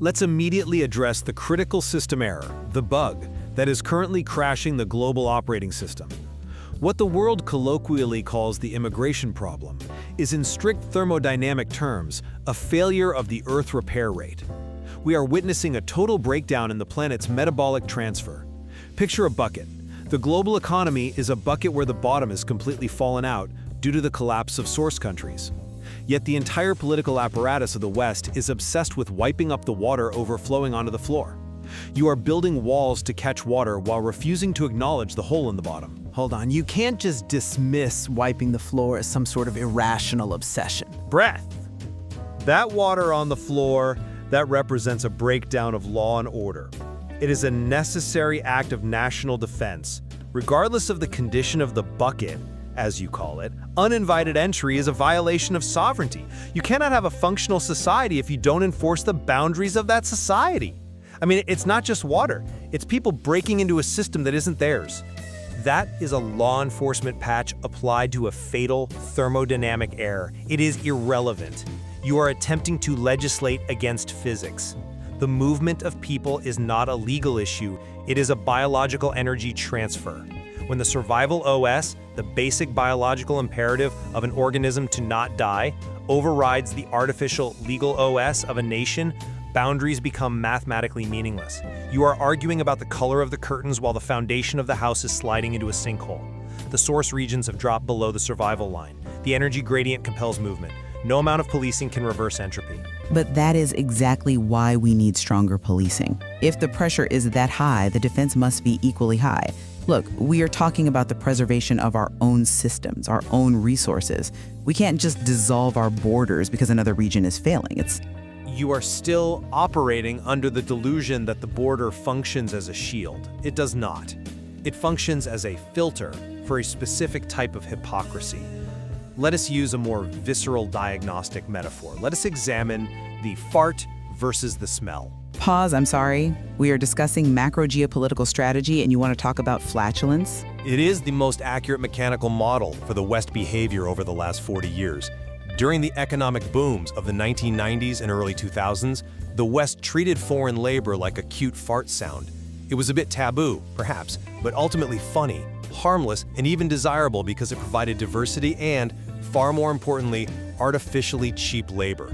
Let's immediately address the critical system error, the bug, that is currently crashing the global operating system. What the world colloquially calls the immigration problem is, in strict thermodynamic terms, a failure of the Earth repair rate. We are witnessing a total breakdown in the planet's metabolic transfer. Picture a bucket. The global economy is a bucket where the bottom has completely fallen out due to the collapse of source countries. Yet the entire political apparatus of the West is obsessed with wiping up the water overflowing onto the floor. You are building walls to catch water while refusing to acknowledge the hole in the bottom. Hold on, you can't just dismiss wiping the floor as some sort of irrational obsession. Breath. That water on the floor, that represents a breakdown of law and order. It is a necessary act of national defense. Regardless of the condition of the bucket, as you call it, uninvited entry is a violation of sovereignty. You cannot have a functional society if you don't enforce the boundaries of that society. I mean, it's not just water. It's people breaking into a system that isn't theirs. That is a law enforcement patch applied to a fatal thermodynamic error. It is irrelevant. You are attempting to legislate against physics. The movement of people is not a legal issue. It is a biological energy transfer. When the survival OS, the basic biological imperative of an organism to not die, overrides the artificial legal OS of a nation, boundaries become mathematically meaningless. You are arguing about the color of the curtains while the foundation of the house is sliding into a sinkhole. The source regions have dropped below the survival line. The energy gradient compels movement. No amount of policing can reverse entropy. But that is exactly why we need stronger policing. If the pressure is that high, the defense must be equally high. Look, we are talking about the preservation of our own systems, our own resources. We can't just dissolve our borders because another region is failing. You are still operating under the delusion that the border functions as a shield. It does not. It functions as a filter for a specific type of hypocrisy. Let us use a more visceral diagnostic metaphor. Let us examine the fart versus the smell. Pause, I'm sorry. We are discussing macro geopolitical strategy and you want to talk about flatulence? It is the most accurate mechanical model for the West behavior over the last 40 years. During the economic booms of the 1990s and early 2000s, the West treated foreign labor like a cute fart sound. It was a bit taboo, perhaps, but ultimately funny, harmless, and even desirable because it provided diversity and, far more importantly, artificially cheap labor.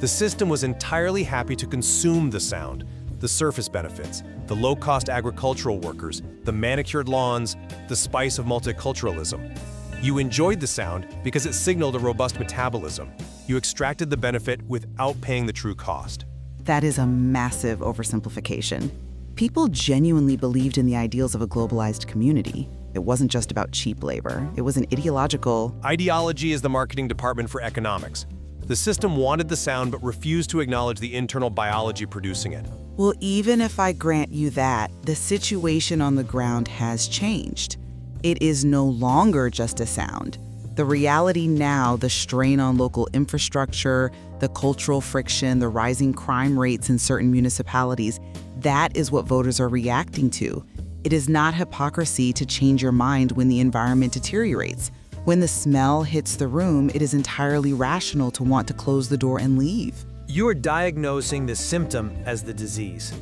The system was entirely happy to consume the sound, the surface benefits, the low-cost agricultural workers, the manicured lawns, the spice of multiculturalism. You enjoyed the sound because it signaled a robust metabolism. You extracted the benefit without paying the true cost. That is a massive oversimplification. People genuinely believed in the ideals of a globalized community. It wasn't just about cheap labor. It was an ideological... Ideology is the marketing department for economics. The system wanted the sound but refused to acknowledge the internal biology producing it. Well, even if I grant you that, the situation on the ground has changed. It is no longer just a sound. The reality now, the strain on local infrastructure, the cultural friction, the rising crime rates in certain municipalities, that is what voters are reacting to. It is not hypocrisy to change your mind when the environment deteriorates. When the smell hits the room, it is entirely rational to want to close the door and leave. You are diagnosing the symptom as the disease.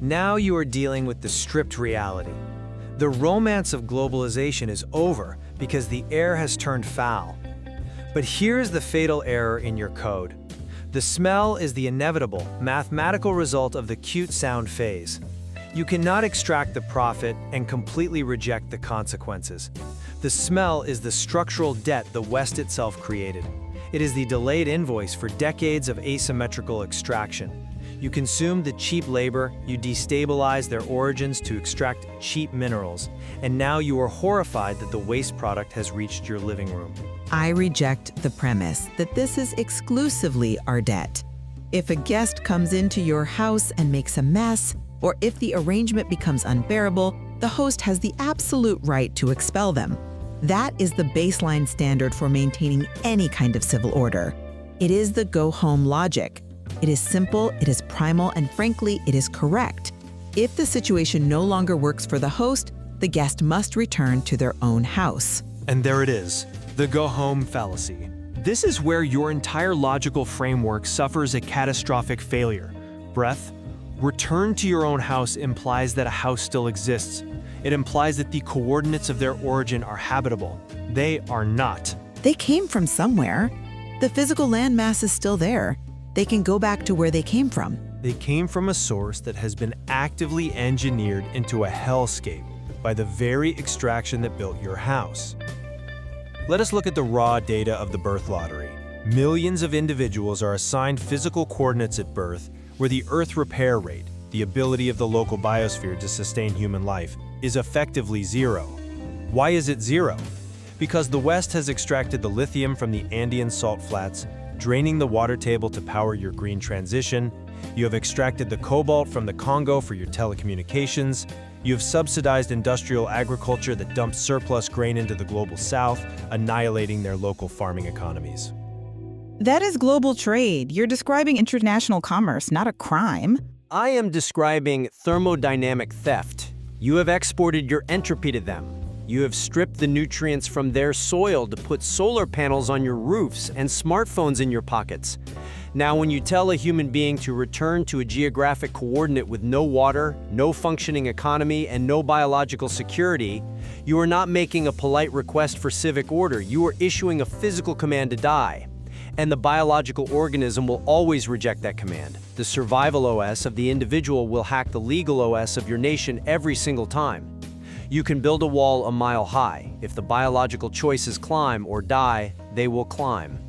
Now you are dealing with the stripped reality. The romance of globalization is over because the air has turned foul. But here's the fatal error in your code. The smell is the inevitable, mathematical result of the cute sound phase. You cannot extract the profit and completely reject the consequences. The smell is the structural debt the West itself created. It is the delayed invoice for decades of asymmetrical extraction. You consume the cheap labor, you destabilize their origins to extract cheap minerals, and now you are horrified that the waste product has reached your living room. I reject the premise that this is exclusively our debt. If a guest comes into your house and makes a mess, or if the arrangement becomes unbearable, the host has the absolute right to expel them. That is the baseline standard for maintaining any kind of civil order. It is the go-home logic. It is simple, it is primal, and frankly, it is correct. If the situation no longer works for the host, the guest must return to their own house. And there it is, the go-home fallacy. This is where your entire logical framework suffers a catastrophic failure. Breath Return to your own house implies that a house still exists. It implies that the coordinates of their origin are habitable. They are not. They came from somewhere. The physical landmass is still there. They can go back to where they came from. They came from a source that has been actively engineered into a hellscape by the very extraction that built your house. Let us look at the raw data of the birth lottery. Millions of individuals are assigned physical coordinates at birth where the Earth repair rate, the ability of the local biosphere to sustain human life, is effectively zero. Why is it zero? Because the West has extracted the lithium from the Andean salt flats, draining the water table to power your green transition. You have extracted the cobalt from the Congo for your telecommunications. You have subsidized industrial agriculture that dumps surplus grain into the global South, annihilating their local farming economies. That is global trade. You're describing international commerce, not a crime. I am describing thermodynamic theft. You have exported your entropy to them. You have stripped the nutrients from their soil to put solar panels on your roofs and smartphones in your pockets. Now, when you tell a human being to return to a geographic coordinate with no water, no functioning economy, and no biological security, you are not making a polite request for civic order. You are issuing a physical command to die. And the biological organism will always reject that command. The survival OS of the individual will hack the legal OS of your nation every single time. You can build a wall a mile high. If the biological choices climb or die, they will climb.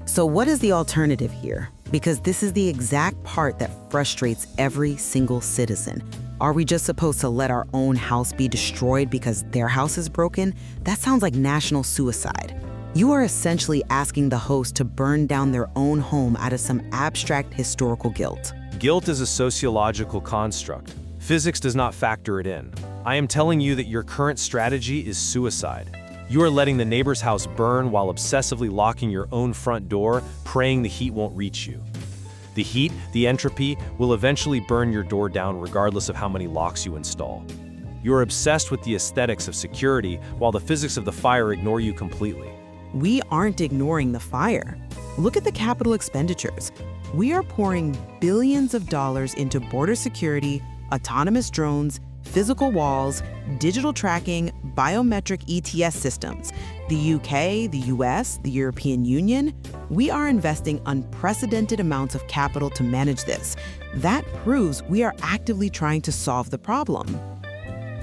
So what is the alternative here? Because this is the exact part that frustrates every single citizen. Are we just supposed to let our own house be destroyed because their house is broken? That sounds like national suicide. You are essentially asking the host to burn down their own home out of some abstract historical guilt. Guilt is a sociological construct. Physics does not factor it in. I am telling you that your current strategy is suicide. You are letting the neighbor's house burn while obsessively locking your own front door, praying the heat won't reach you. The heat, the entropy, will eventually burn your door down regardless of how many locks you install. You are obsessed with the aesthetics of security while the physics of the fire ignore you completely. We aren't ignoring the fire. Look at the capital expenditures. We are pouring billions of dollars into border security, autonomous drones, physical walls, digital tracking, biometric ETS systems. The UK, the US, the European Union, we are investing unprecedented amounts of capital to manage this. That proves we are actively trying to solve the problem.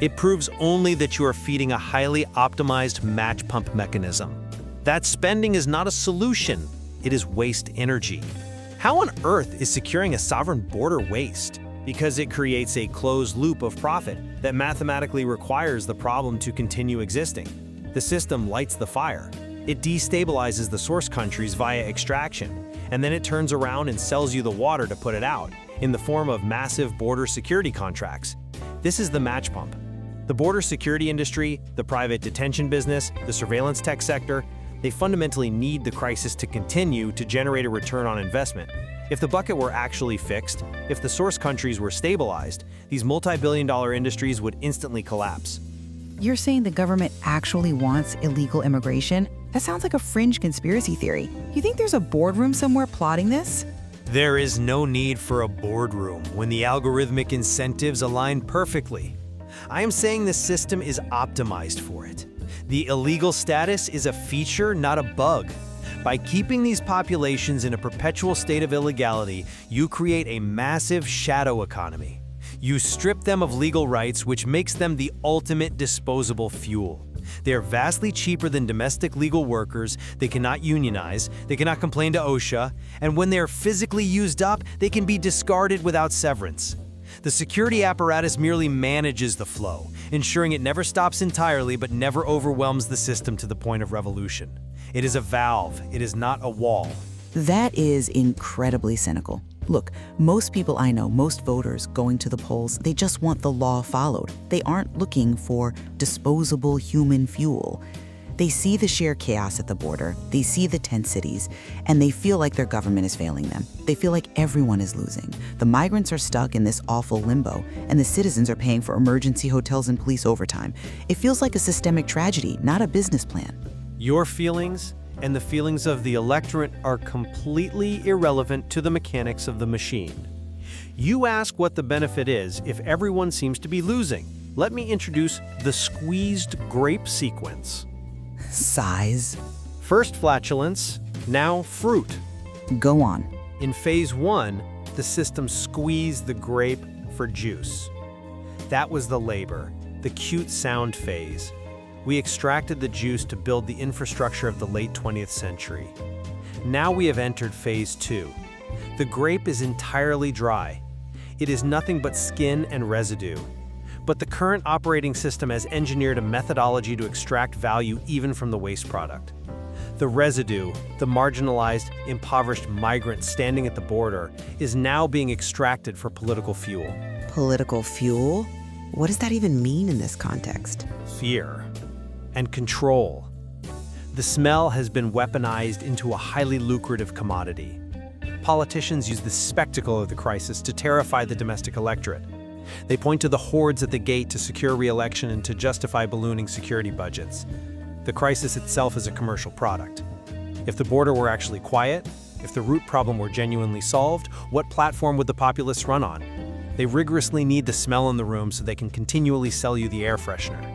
It proves only that you are feeding a highly optimized match pump mechanism. That spending is not a solution, it is waste energy. How on earth is securing a sovereign border waste? Because it creates a closed loop of profit that mathematically requires the problem to continue existing. The system lights the fire. It destabilizes the source countries via extraction, and then it turns around and sells you the water to put it out in the form of massive border security contracts. This is the match pump. The border security industry, the private detention business, the surveillance tech sector, they fundamentally need the crisis to continue to generate a return on investment. If the bucket were actually fixed, if the source countries were stabilized, these multi-billion-dollar industries would instantly collapse. You're saying the government actually wants illegal immigration? That sounds like a fringe conspiracy theory. You think there's a boardroom somewhere plotting this? There is no need for a boardroom when the algorithmic incentives align perfectly. I am saying the system is optimized for it. The illegal status is a feature, not a bug. By keeping these populations in a perpetual state of illegality, you create a massive shadow economy. You strip them of legal rights, which makes them the ultimate disposable fuel. They are vastly cheaper than domestic legal workers, they cannot unionize, they cannot complain to OSHA, and when they are physically used up, they can be discarded without severance. The security apparatus merely manages the flow, ensuring it never stops entirely but never overwhelms the system to the point of revolution. It is a valve, it is not a wall. That is incredibly cynical. Look, most people I know, most voters going to the polls, they just want the law followed. They aren't looking for disposable human fuel. They see the sheer chaos at the border, they see the tent cities, and they feel like their government is failing them. They feel like everyone is losing. The migrants are stuck in this awful limbo, and the citizens are paying for emergency hotels and police overtime. It feels like a systemic tragedy, not a business plan. Your feelings and the feelings of the electorate are completely irrelevant to the mechanics of the machine. You ask what the benefit is if everyone seems to be losing. Let me introduce the squeezed grape sequence. Size? First flatulence, now fruit. Go on. In phase 1, the system squeezed the grape for juice. That was the labor, the cute sound phase. We extracted the juice to build the infrastructure of the late 20th century. Now we have entered phase 2. The grape is entirely dry. It is nothing but skin and residue. But the current operating system has engineered a methodology to extract value even from the waste product. The residue, the marginalized, impoverished migrant standing at the border, is now being extracted for political fuel. Political fuel? What does that even mean in this context? Fear and control. The smell has been weaponized into a highly lucrative commodity. Politicians use the spectacle of the crisis to terrify the domestic electorate. They point to the hordes at the gate to secure re-election and to justify ballooning security budgets. The crisis itself is a commercial product. If the border were actually quiet, if the root problem were genuinely solved, what platform would the populists run on? They rigorously need the smell in the room so they can continually sell you the air freshener.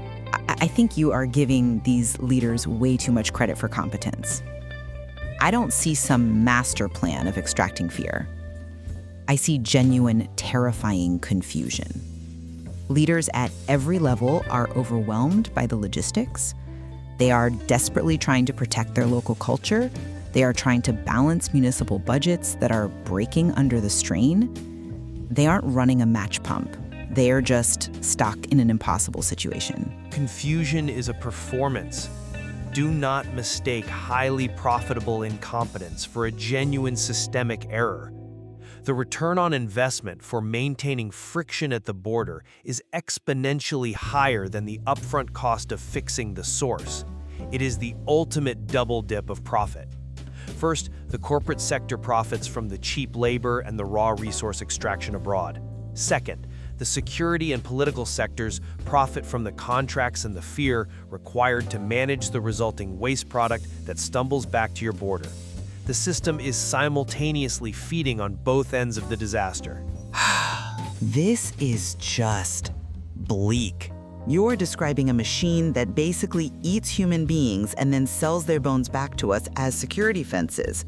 I think you are giving these leaders way too much credit for competence. I don't see some master plan of extracting fear. I see genuine, terrifying confusion. Leaders at every level are overwhelmed by the logistics. They are desperately trying to protect their local culture. They are trying to balance municipal budgets that are breaking under the strain. They aren't running a match pump. They are just stuck in an impossible situation. Confusion is a performance. Do not mistake highly profitable incompetence for a genuine systemic error. The return on investment for maintaining friction at the border is exponentially higher than the upfront cost of fixing the source. It is the ultimate double dip of profit. First, the corporate sector profits from the cheap labor and the raw resource extraction abroad. Second, the security and political sectors profit from the contracts and the fear required to manage the resulting waste product that stumbles back to your border. The system is simultaneously feeding on both ends of the disaster. This is just bleak. You're describing a machine that basically eats human beings and then sells their bones back to us as security fences.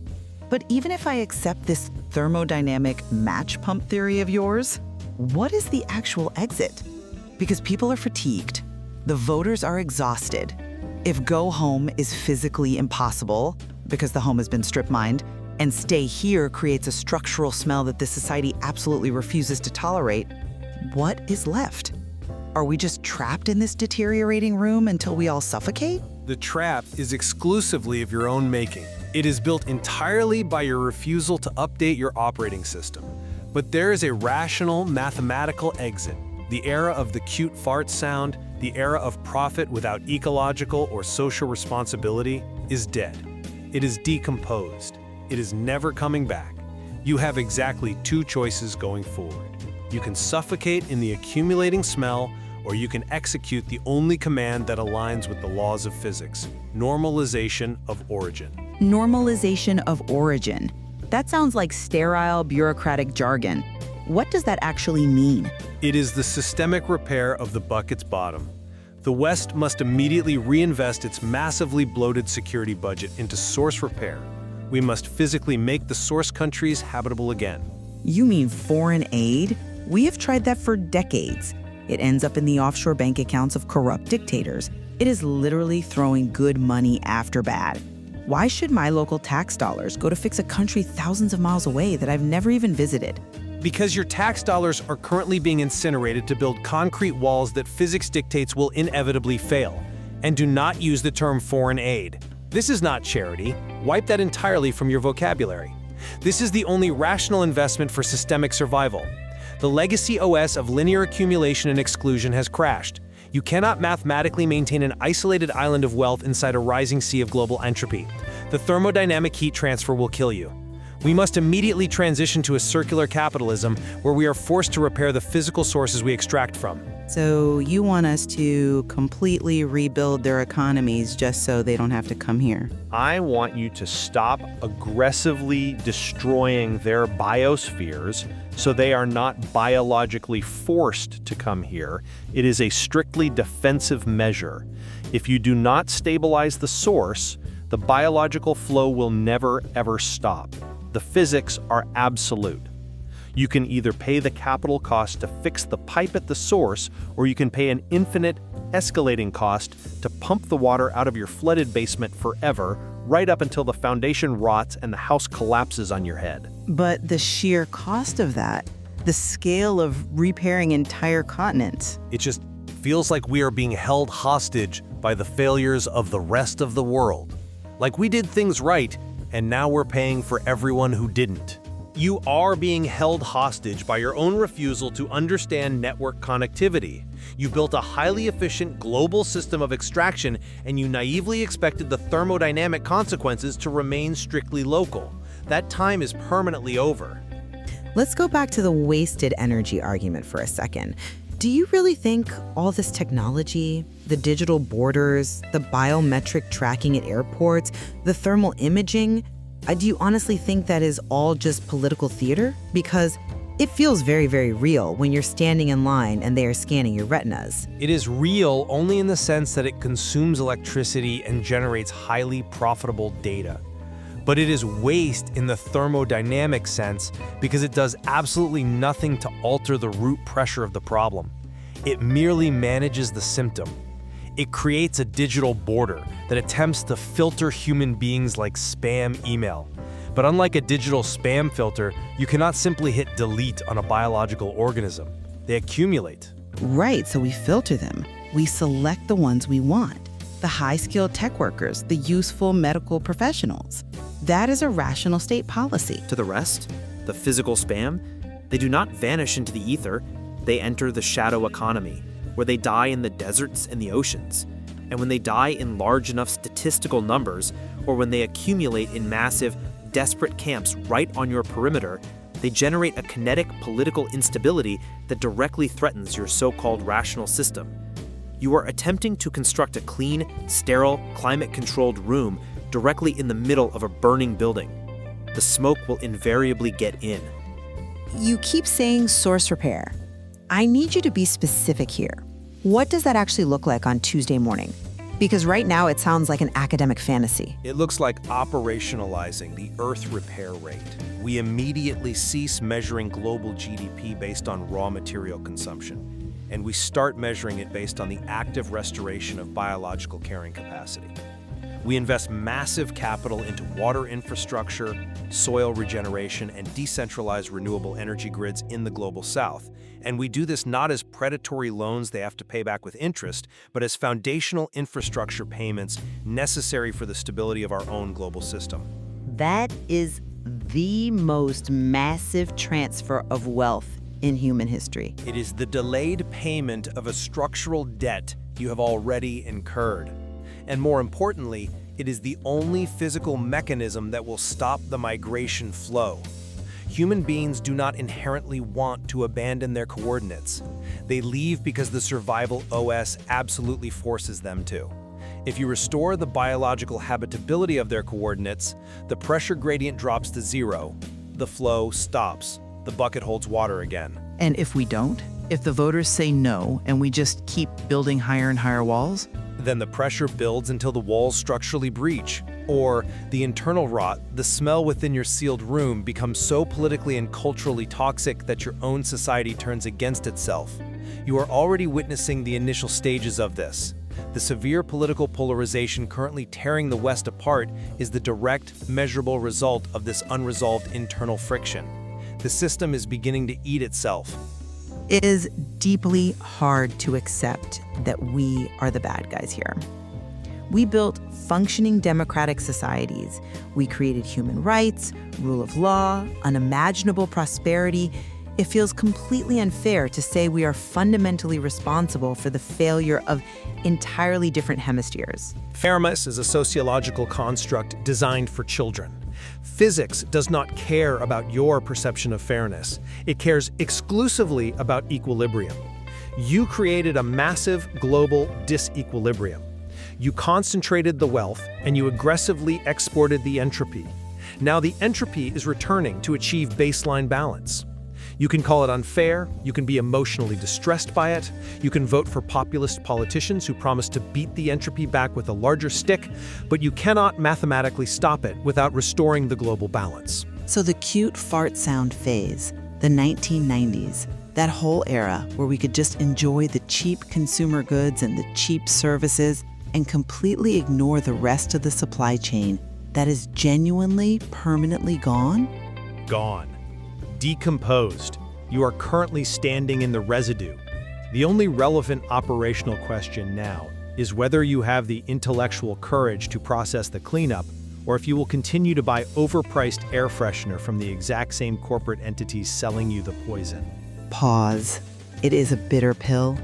But even if I accept this thermodynamic match pump theory of yours, what is the actual exit? Because people are fatigued. The voters are exhausted. If go home is physically impossible, because the home has been strip-mined, and stay here creates a structural smell that this society absolutely refuses to tolerate, what is left? Are we just trapped in this deteriorating room until we all suffocate? The trap is exclusively of your own making. It is built entirely by your refusal to update your operating system. But there is a rational, mathematical exit. The era of the cute fart sound, the era of profit without ecological or social responsibility, is dead. It is decomposed. It is never coming back. You have exactly two choices going forward. You can suffocate in the accumulating smell, or you can execute the only command that aligns with the laws of physics: normalization of origin. Normalization of origin. That sounds like sterile, bureaucratic jargon. What does that actually mean? It is the systemic repair of the bucket's bottom. The West must immediately reinvest its massively bloated security budget into source repair. We must physically make the source countries habitable again. You mean foreign aid? We have tried that for decades. It ends up in the offshore bank accounts of corrupt dictators. It is literally throwing good money after bad. Why should my local tax dollars go to fix a country thousands of miles away that I've never even visited? Because your tax dollars are currently being incinerated to build concrete walls that physics dictates will inevitably fail. And do not use the term foreign aid. This is not charity. Wipe that entirely from your vocabulary. This is the only rational investment for systemic survival. The legacy OS of linear accumulation and exclusion has crashed. You cannot mathematically maintain an isolated island of wealth inside a rising sea of global entropy. The thermodynamic heat transfer will kill you. We must immediately transition to a circular capitalism where we are forced to repair the physical sources we extract from. So you want us to completely rebuild their economies just so they don't have to come here? I want you to stop aggressively destroying their biospheres so they are not biologically forced to come here. It is a strictly defensive measure. If you do not stabilize the source, the biological flow will never ever stop. The physics are absolute. You can either pay the capital cost to fix the pipe at the source, or you can pay an infinite, escalating cost to pump the water out of your flooded basement forever, right up until the foundation rots and the house collapses on your head. But the sheer cost of that, the scale of repairing entire continents. It just feels like we are being held hostage by the failures of the rest of the world. Like we did things right, and now we're paying for everyone who didn't. You are being held hostage by your own refusal to understand network connectivity. You built a highly efficient global system of extraction, and you naively expected the thermodynamic consequences to remain strictly local. That time is permanently over. Let's go back to the wasted energy argument for a second. Do you really think all this technology, the digital borders, the biometric tracking at airports, the thermal imaging, do you honestly think that is all just political theater? Because it feels very, very real when you're standing in line and they are scanning your retinas. It is real only in the sense that it consumes electricity and generates highly profitable data. But it is waste in the thermodynamic sense because it does absolutely nothing to alter the root pressure of the problem. It merely manages the symptom. It creates a digital border that attempts to filter human beings like spam email. But unlike a digital spam filter, you cannot simply hit delete on a biological organism. They accumulate. Right, so we filter them. We select the ones we want. The high-skilled tech workers, the useful medical professionals. That is a rational state policy. To the rest, the physical spam, they do not vanish into the ether. They enter the shadow economy, where they die in the deserts and the oceans. And when they die in large enough statistical numbers, or when they accumulate in massive, desperate camps right on your perimeter, they generate a kinetic political instability that directly threatens your so-called rational system. You are attempting to construct a clean, sterile, climate-controlled room directly in the middle of a burning building. The smoke will invariably get in. You keep saying source repair. I need you to be specific here. What does that actually look like on Tuesday morning? Because right now it sounds like an academic fantasy. It looks like operationalizing the Earth repair rate. We immediately cease measuring global GDP based on raw material consumption, and we start measuring it based on the active restoration of biological carrying capacity. We invest massive capital into water infrastructure, soil regeneration, and decentralized renewable energy grids in the global south. And we do this not as predatory loans they have to pay back with interest, but as foundational infrastructure payments necessary for the stability of our own global system. That is the most massive transfer of wealth in human history. It is the delayed payment of a structural debt you have already incurred. And more importantly, it is the only physical mechanism that will stop the migration flow. Human beings do not inherently want to abandon their coordinates. They leave because the survival OS absolutely forces them to. If you restore the biological habitability of their coordinates, the pressure gradient drops to zero, the flow stops, the bucket holds water again. And if we don't? If the voters say no and we just keep building higher and higher walls? Then the pressure builds until the walls structurally breach. Or the internal rot, the smell within your sealed room, becomes so politically and culturally toxic that your own society turns against itself. You are already witnessing the initial stages of this. The severe political polarization currently tearing the West apart is the direct, measurable result of this unresolved internal friction. The system is beginning to eat itself. It is deeply hard to accept that we are the bad guys here. We built functioning democratic societies. We created human rights, rule of law, unimaginable prosperity. It feels completely unfair to say we are fundamentally responsible for the failure of entirely different hemispheres. Fairness is a sociological construct designed for children. Physics does not care about your perception of fairness. It cares exclusively about equilibrium. You created a massive global disequilibrium. You concentrated the wealth and you aggressively exported the entropy. Now the entropy is returning to achieve baseline balance. You can call it unfair, you can be emotionally distressed by it, you can vote for populist politicians who promise to beat the entropy back with a larger stick, but you cannot mathematically stop it without restoring the global balance. So the cute fart sound phase, the 1990s, that whole era where we could just enjoy the cheap consumer goods and the cheap services and completely ignore the rest of the supply chain, that is genuinely, permanently gone? Gone. Decomposed. You are currently standing in the residue. The only relevant operational question now is whether you have the intellectual courage to process the cleanup, or if you will continue to buy overpriced air freshener from the exact same corporate entities selling you the poison. Pause. It is a bitter pill.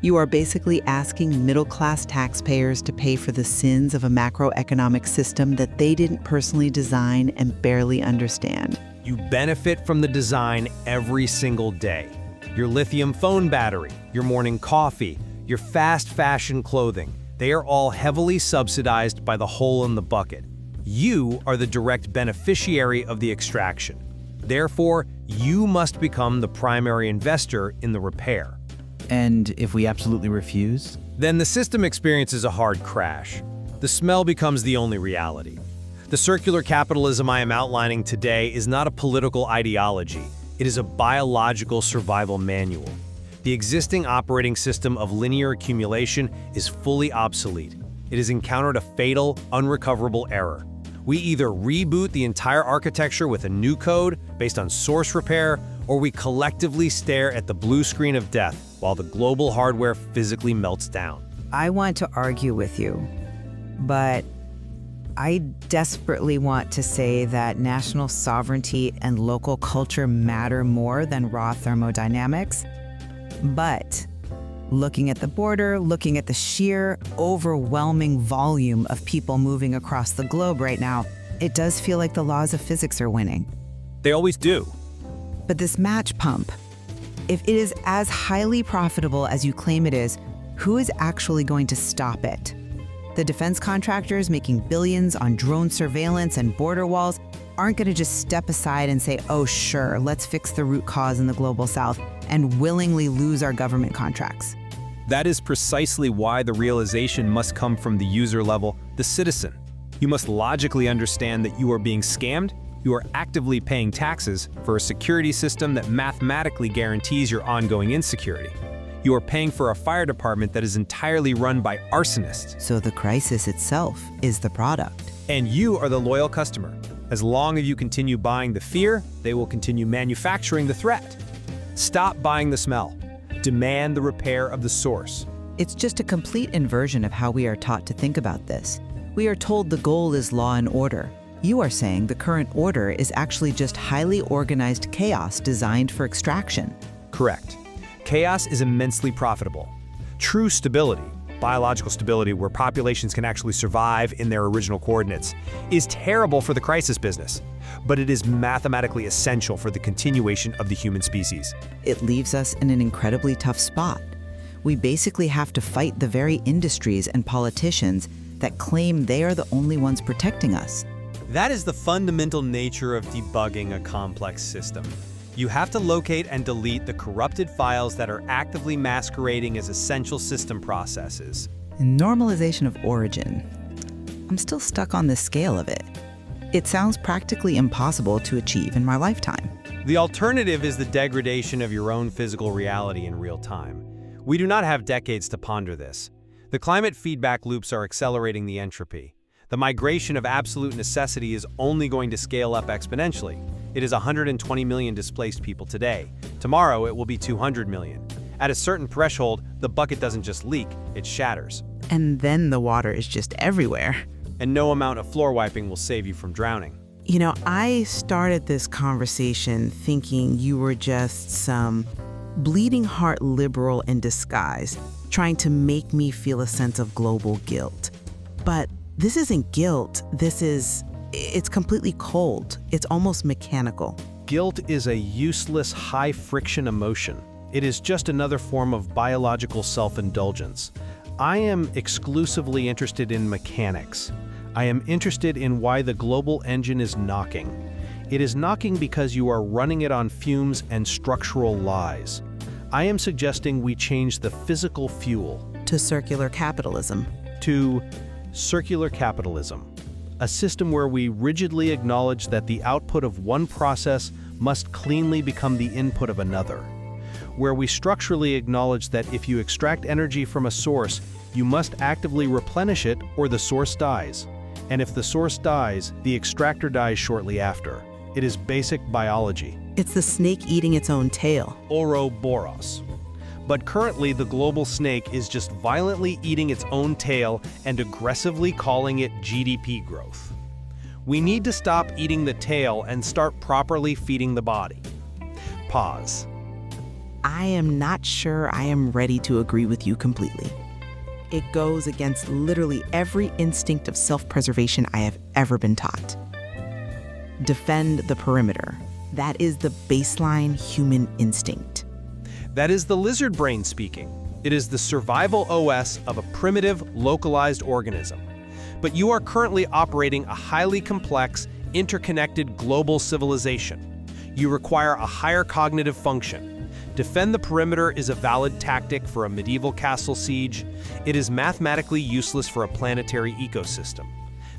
You are basically asking middle-class taxpayers to pay for the sins of a macroeconomic system that they didn't personally design and barely understand. You benefit from the design every single day. Your lithium phone battery, your morning coffee, your fast fashion clothing, they are all heavily subsidized by the hole in the bucket. You are the direct beneficiary of the extraction. Therefore, you must become the primary investor in the repair. And if we absolutely refuse? Then the system experiences a hard crash. The smell becomes the only reality. The circular capitalism I am outlining today is not a political ideology. It is a biological survival manual. The existing operating system of linear accumulation is fully obsolete. It has encountered a fatal, unrecoverable error. We either reboot the entire architecture with a new code based on source repair, or we collectively stare at the blue screen of death while the global hardware physically melts down. I want to argue with you, but I desperately want to say that national sovereignty and local culture matter more than raw thermodynamics. But looking at the border, looking at the sheer overwhelming volume of people moving across the globe right now, it does feel like the laws of physics are winning. They always do. But this match pump, if it is as highly profitable as you claim it is, who is actually going to stop it? The defense contractors making billions on drone surveillance and border walls aren't going to just step aside and say, oh sure, let's fix the root cause in the global south and willingly lose our government contracts. That is precisely why the realization must come from the user level, the citizen. You must logically understand that you are being scammed. You are actively paying taxes for a security system that mathematically guarantees your ongoing insecurity. You are paying for a fire department that is entirely run by arsonists. So the crisis itself is the product. And you are the loyal customer. As long as you continue buying the fear, they will continue manufacturing the threat. Stop buying the smell. Demand the repair of the source. It's just a complete inversion of how we are taught to think about this. We are told the goal is law and order. You are saying the current order is actually just highly organized chaos designed for extraction. Correct. Chaos is immensely profitable. True stability, biological stability where populations can actually survive in their original coordinates, is terrible for the crisis business, but it is mathematically essential for the continuation of the human species. It leaves us in an incredibly tough spot. We basically have to fight the very industries and politicians that claim they are the only ones protecting us. That is the fundamental nature of debugging a complex system. You have to locate and delete the corrupted files that are actively masquerading as essential system processes. Normalization of origin. I'm still stuck on the scale of it. It sounds practically impossible to achieve in my lifetime. The alternative is the degradation of your own physical reality in real time. We do not have decades to ponder this. The climate feedback loops are accelerating the entropy. The migration of absolute necessity is only going to scale up exponentially. It is 120 million displaced people today. Tomorrow, it will be 200 million. At a certain threshold, the bucket doesn't just leak, it shatters. And then the water is just everywhere. And no amount of floor wiping will save you from drowning. You know, I started this conversation thinking you were just some bleeding heart liberal in disguise, trying to make me feel a sense of global guilt. But this isn't guilt, it's completely cold. It's almost mechanical. Guilt is a useless, high-friction emotion. It is just another form of biological self-indulgence. I am exclusively interested in mechanics. I am interested in why the global engine is knocking. It is knocking because you are running it on fumes and structural lies. I am suggesting we change the physical fuel To circular capitalism. to circular capitalism, a system where we rigidly acknowledge that the output of one process must cleanly become the input of another, where we structurally acknowledge that if you extract energy from a source, you must actively replenish it or the source dies. And if the source dies, the extractor dies shortly after. It is basic biology. It's the snake eating its own tail. Ouroboros. But currently, the global snake is just violently eating its own tail and aggressively calling it GDP growth. We need to stop eating the tail and start properly feeding the body. Pause. I am not sure I am ready to agree with you completely. It goes against literally every instinct of self-preservation I have ever been taught. Defend the perimeter. That is the baseline human instinct. That is the lizard brain speaking. It is the survival OS of a primitive, localized organism. But you are currently operating a highly complex, interconnected global civilization. You require a higher cognitive function. Defend the perimeter is a valid tactic for a medieval castle siege. It is mathematically useless for a planetary ecosystem.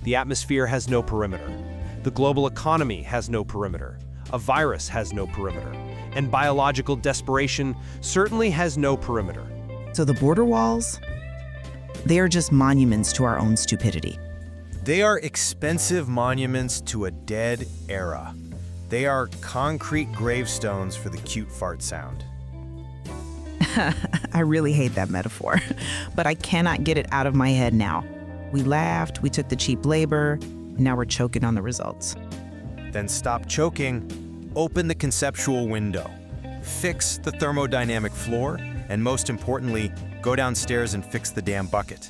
The atmosphere has no perimeter. The global economy has no perimeter. A virus has no perimeter. And biological desperation certainly has no perimeter. So the border walls, they are just monuments to our own stupidity. They are expensive monuments to a dead era. They are concrete gravestones for the cute fart sound. I really hate that metaphor, but I cannot get it out of my head now. We laughed, we took the cheap labor, and now we're choking on the results. Then stop choking, open the conceptual window, fix the thermodynamic floor, and most importantly, go downstairs and fix the damn bucket.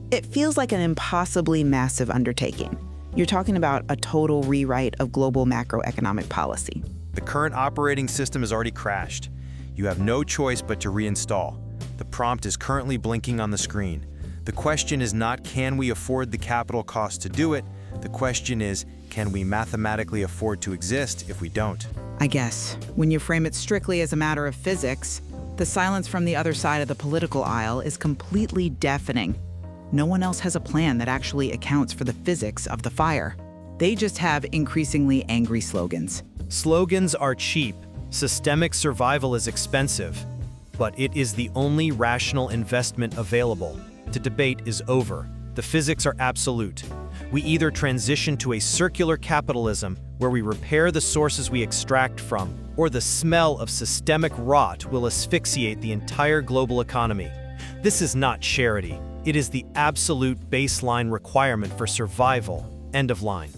It feels like an impossibly massive undertaking. You're talking about a total rewrite of global macroeconomic policy. The current operating system has already crashed. You have no choice but to reinstall. The prompt is currently blinking on the screen. The question is not, can we afford the capital cost to do it? The question is, can we mathematically afford to exist if we don't? I guess, when you frame it strictly as a matter of physics, the silence from the other side of the political aisle is completely deafening. No one else has a plan that actually accounts for the physics of the fire. They just have increasingly angry slogans. Slogans are cheap. Systemic survival is expensive. But it is the only rational investment available. The debate is over. The physics are absolute. We either transition to a circular capitalism where we repair the sources we extract from, or the smell of systemic rot will asphyxiate the entire global economy. This is not charity. It is the absolute baseline requirement for survival. End of line.